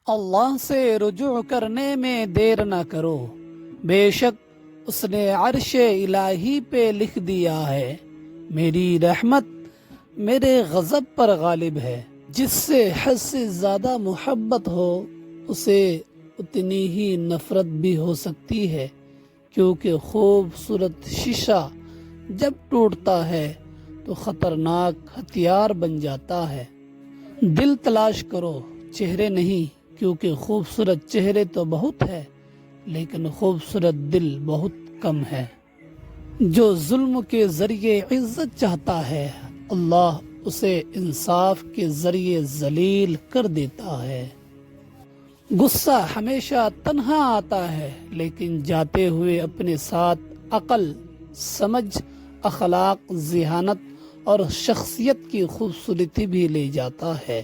اللہ سے رجوع کرنے میں دیر نہ کرو، بے شک اس نے عرش الہی پہ لکھ دیا ہے، میری رحمت میرے غضب پر غالب ہے۔ جس سے حد سے زیادہ محبت ہو اسے اتنی ہی نفرت بھی ہو سکتی ہے، کیونکہ خوبصورت شیشہ جب ٹوٹتا ہے تو خطرناک ہتھیار بن جاتا ہے۔ دل تلاش کرو، چہرے نہیں، کیونکہ خوبصورت چہرے تو بہت ہے لیکن خوبصورت دل بہت کم ہے۔ جو ظلم کے ذریعے عزت چاہتا ہے اللہ اسے انصاف کے ذریعے ذلیل کر دیتا ہے۔ غصہ ہمیشہ تنہا آتا ہے لیکن جاتے ہوئے اپنے ساتھ عقل، سمجھ، اخلاق، ذہانت اور شخصیت کی خوبصورتی بھی لے جاتا ہے۔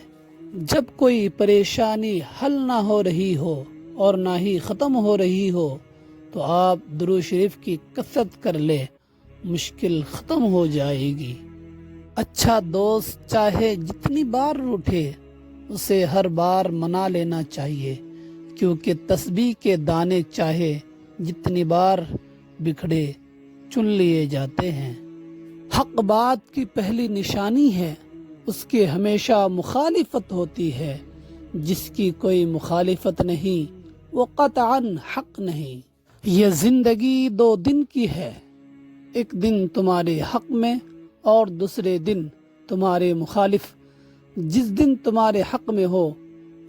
جب کوئی پریشانی حل نہ ہو رہی ہو اور نہ ہی ختم ہو رہی ہو تو آپ درود شریف کی کثرت کر لے، مشکل ختم ہو جائے گی۔ اچھا دوست چاہے جتنی بار روٹھے اسے ہر بار منا لینا چاہیے، کیونکہ تسبیح کے دانے چاہے جتنی بار بکھڑے چن لیے جاتے ہیں۔ حق بات کی پہلی نشانی ہے، اس کی ہمیشہ مخالفت ہوتی ہے، جس کی کوئی مخالفت نہیں وہ قطعاً حق نہیں۔ یہ زندگی 2 دن کی ہے، ایک دن تمہارے حق میں اور دوسرے دن تمہارے مخالف۔ جس دن تمہارے حق میں ہو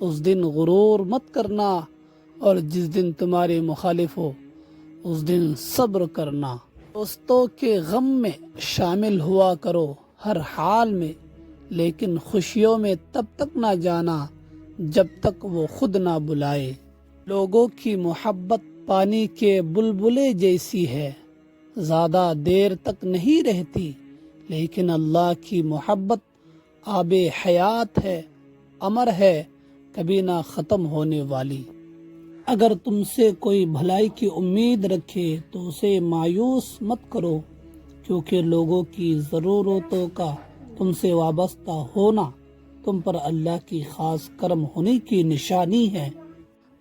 اس دن غرور مت کرنا، اور جس دن تمہارے مخالف ہو اس دن صبر کرنا۔ دوستوں کے غم میں شامل ہوا کرو ہر حال میں، لیکن خوشیوں میں تب تک نہ جانا جب تک وہ خود نہ بلائے۔ لوگوں کی محبت پانی کے بلبلے جیسی ہے، زیادہ دیر تک نہیں رہتی، لیکن اللہ کی محبت آب حیات ہے، امر ہے، کبھی نہ ختم ہونے والی۔ اگر تم سے کوئی بھلائی کی امید رکھے تو اسے مایوس مت کرو، کیونکہ لوگوں کی ضرورتوں کا تم سے وابستہ ہونا تم پر اللہ کی خاص کرم ہونے کی نشانی ہے۔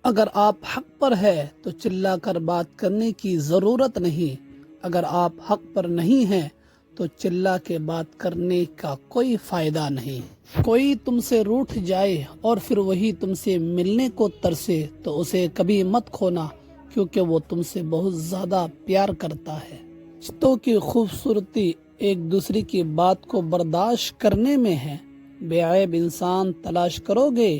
اگر آپ حق پر ہے تو چلا کر بات کرنے کی ضرورت نہیں، اگر آپ حق پر نہیں ہیں تو چلا کے بات کرنے کا کوئی فائدہ نہیں۔ کوئی تم سے روٹھ جائے اور پھر وہی تم سے ملنے کو ترسے تو اسے کبھی مت کھونا، کیونکہ وہ تم سے بہت زیادہ پیار کرتا ہے۔ رشتوں کی خوبصورتی ایک دوسرے کی بات کو برداشت کرنے میں ہے۔ بے عیب انسان تلاش کرو گے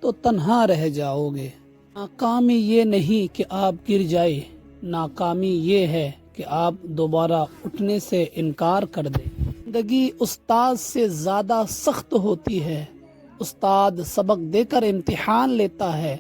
تو تنہا رہ جاؤ گے۔ ناکامی یہ نہیں کہ آپ گر جائے، ناکامی یہ ہے کہ آپ دوبارہ اٹھنے سے انکار کر دیں۔ زندگی استاد سے زیادہ سخت ہوتی ہے، استاد سبق دے کر امتحان لیتا ہے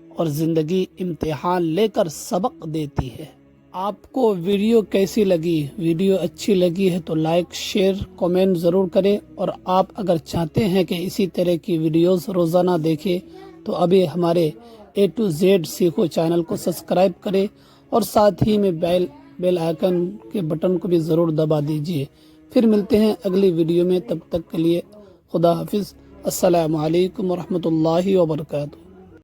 اور زندگی امتحان لے کر سبق دیتی ہے۔ آپ کو ویڈیو کیسی لگی؟ ویڈیو اچھی لگی ہے تو لائک، شیئر، کومنٹ ضرور کریں، اور آپ اگر چاہتے ہیں کہ اسی طرح کی ویڈیوز روزانہ دیکھیں تو ابھی ہمارے A to Z سیکھو چینل کو سبسکرائب کریں اور ساتھ ہی میں بیل آئیکن کے بٹن کو بھی ضرور دبا دیجئے۔ پھر ملتے ہیں اگلی ویڈیو میں، تب تک کے لیے خدا حافظ۔ السلام علیکم ورحمۃ اللہ وبرکاتہ۔